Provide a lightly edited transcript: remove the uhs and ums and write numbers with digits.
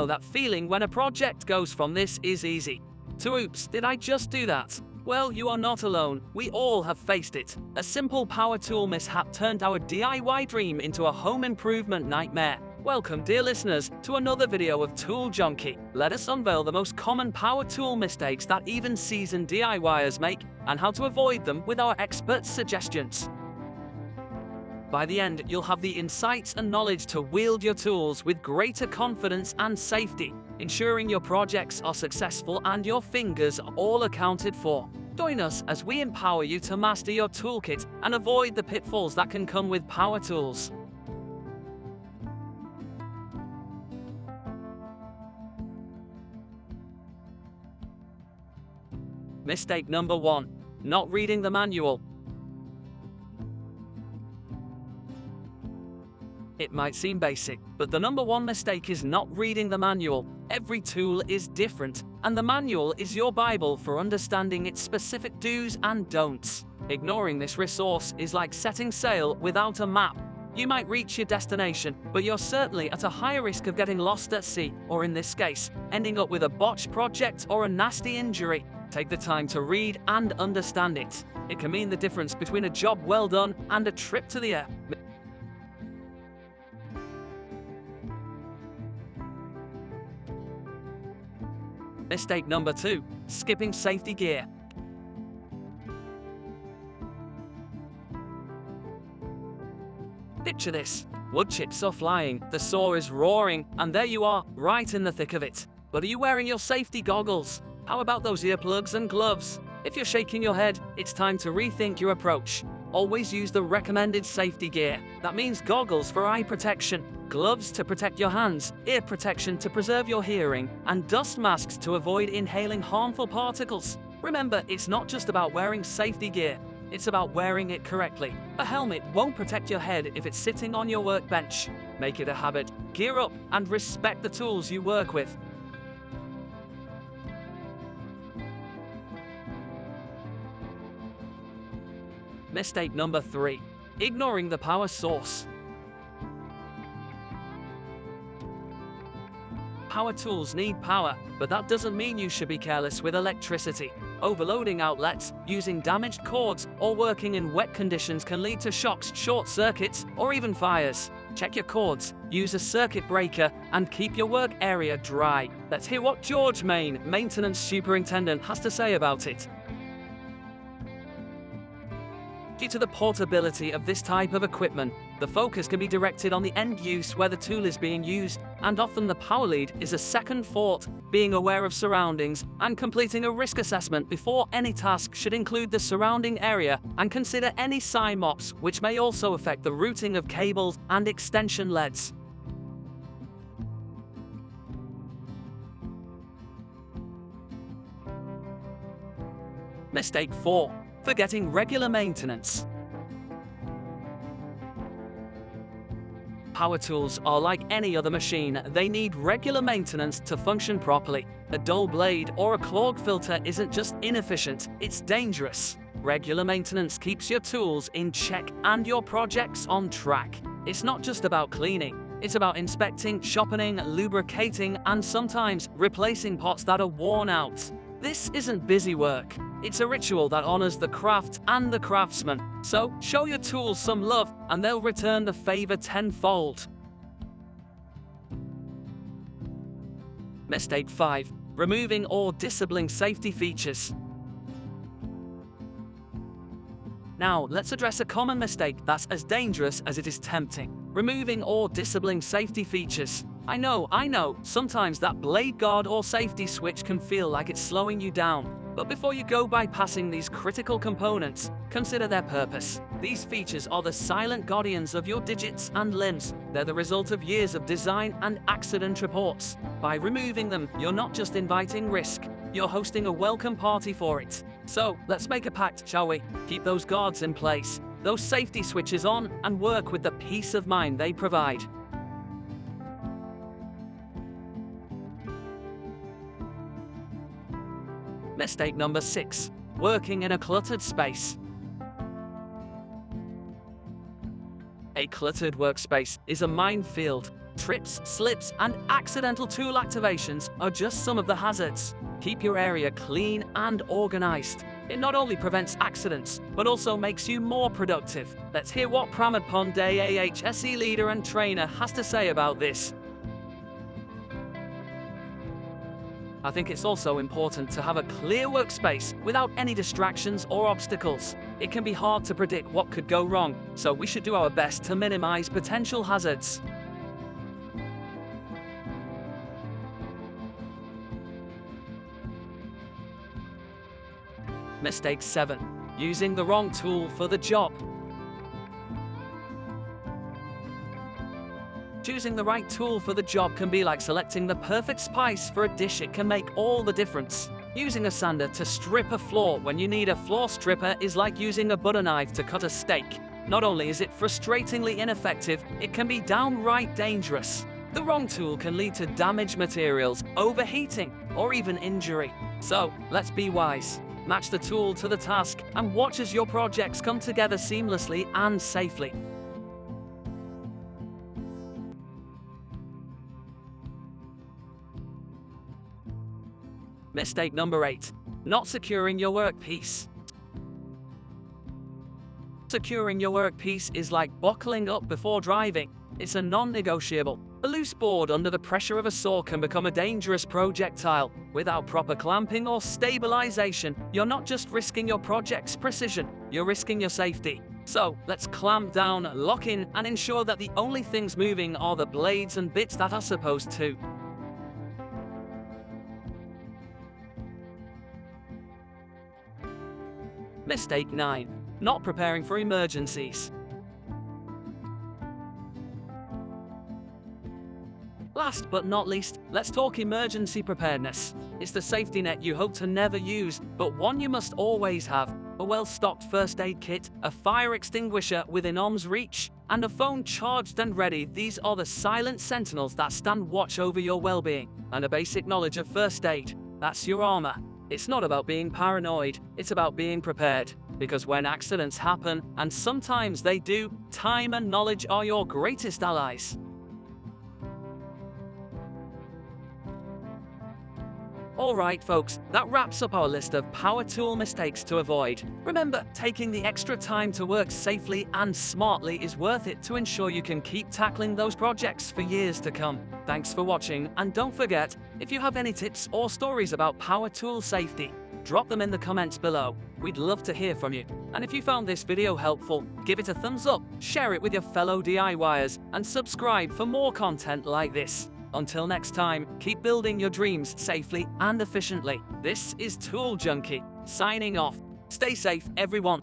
know that feeling when a project goes from "this is easy" to "oops, did I just do that?" Well, you are not alone. We all have faced it. A simple power tool mishap turned our DIY dream into a home improvement nightmare. Welcome, dear listeners, to another video of Tool Junkie. Let us unveil the most common power tool mistakes that even seasoned DIYers make, and how to avoid them with our expert suggestions. By the end, you'll have the insights and knowledge to wield your tools with greater confidence and safety, ensuring your projects are successful and your fingers are all accounted for. Join us as we empower you to master your toolkit and avoid the pitfalls that can come with power tools. Mistake number 1. Not reading the manual. It might seem basic, but the number 1 mistake is not reading the manual. Every tool is different, and the manual is your Bible for understanding its specific do's and don'ts. Ignoring this resource is like setting sail without a map. You might reach your destination, but you're certainly at a higher risk of getting lost at sea, or in this case, ending up with a botched project or a nasty injury. Take the time to read and understand it. It can mean the difference between a job well done and a trip to the air. Mistake number 2. Skipping safety gear. Picture this. Wood chips are flying, the saw is roaring, and there you are, right in the thick of it. But are you wearing your safety goggles? How about those earplugs and gloves? If you're shaking your head, it's time to rethink your approach. Always use the recommended safety gear. That means goggles for eye protection, gloves to protect your hands, ear protection to preserve your hearing, and dust masks to avoid inhaling harmful particles. Remember, it's not just about wearing safety gear, it's about wearing it correctly. A helmet won't protect your head if it's sitting on your workbench. Make it a habit, gear up, and respect the tools you work with. Mistake number 3. Ignoring the power source. Power tools need power, but that doesn't mean you should be careless with electricity. Overloading outlets, using damaged cords, or working in wet conditions can lead to shocks, short circuits, or even fires. Check your cords, use a circuit breaker, and keep your work area dry. Let's hear what George Main, maintenance superintendent, has to say about it. Due to the portability of this type of equipment, the focus can be directed on the end use where the tool is being used, and often the power lead is a second thought. Being aware of surroundings and completing a risk assessment before any task should include the surrounding area, and consider any sign mops, which may also affect the routing of cables and extension leads. Mistake 4. Forgetting regular maintenance. Power tools are like any other machine. They need regular maintenance to function properly. A dull blade or a clog filter isn't just inefficient, it's dangerous. Regular maintenance keeps your tools in check and your projects on track. It's not just about cleaning. It's about inspecting, sharpening, lubricating, and sometimes replacing pots that are worn out. This isn't busy work. It's a ritual that honors the craft and the craftsman. So, show your tools some love, and they'll return the favor tenfold. Mistake 5. Removing or disabling safety features. Now, let's address a common mistake that's as dangerous as it is tempting. Removing or disabling safety features. I know, sometimes that blade guard or safety switch can feel like it's slowing you down. But before you go bypassing these critical components, consider their purpose. These features are the silent guardians of your digits and limbs. They're the result of years of design and accident reports. By removing them, you're not just inviting risk, you're hosting a welcome party for it. So, let's make a pact, shall we? Keep those guards in place, those safety switches on, and work with the peace of mind they provide. Mistake number 6. Working in a cluttered space. A cluttered workspace is a minefield. Trips, slips, and accidental tool activations are just some of the hazards. Keep your area clean and organized. It not only prevents accidents, but also makes you more productive. Let's hear what Pramod Pandey, AHSE leader and trainer, has to say about this. I think it's also important to have a clear workspace without any distractions or obstacles. It can be hard to predict what could go wrong, so we should do our best to minimize potential hazards. Mistake 7. Using the wrong tool for the job. Choosing the right tool for the job can be like selecting the perfect spice for a dish. It can make all the difference. Using a sander to strip a floor when you need a floor stripper is like using a butter knife to cut a steak. Not only is it frustratingly ineffective, it can be downright dangerous. The wrong tool can lead to damaged materials, overheating, or even injury. So, let's be wise. Match the tool to the task and watch as your projects come together seamlessly and safely. Mistake number 8. Not securing your workpiece. Securing your workpiece is like buckling up before driving. It's a non-negotiable. A loose board under the pressure of a saw can become a dangerous projectile. Without proper clamping or stabilization, you're not just risking your project's precision, you're risking your safety. So, let's clamp down, lock in, and ensure that the only things moving are the blades and bits that are supposed to. Mistake 9. Not preparing for emergencies. Last but not least, let's talk emergency preparedness. It's the safety net you hope to never use, but one you must always have. A well-stocked first aid kit, a fire extinguisher within arm's reach, and a phone charged and ready. These are the silent sentinels that stand watch over your well-being. And a basic knowledge of first aid. That's your armor. It's not about being paranoid, it's about being prepared. Because when accidents happen, and sometimes they do, time and knowledge are your greatest allies. Alright folks, that wraps up our list of power tool mistakes to avoid. Remember, taking the extra time to work safely and smartly is worth it to ensure you can keep tackling those projects for years to come. Thanks for watching, and don't forget, if you have any tips or stories about power tool safety, drop them in the comments below. We'd love to hear from you. And if you found this video helpful, give it a thumbs up, share it with your fellow DIYers, and subscribe for more content like this. Until next time, keep building your dreams safely and efficiently. This is Tool Junkie, signing off. Stay safe, everyone.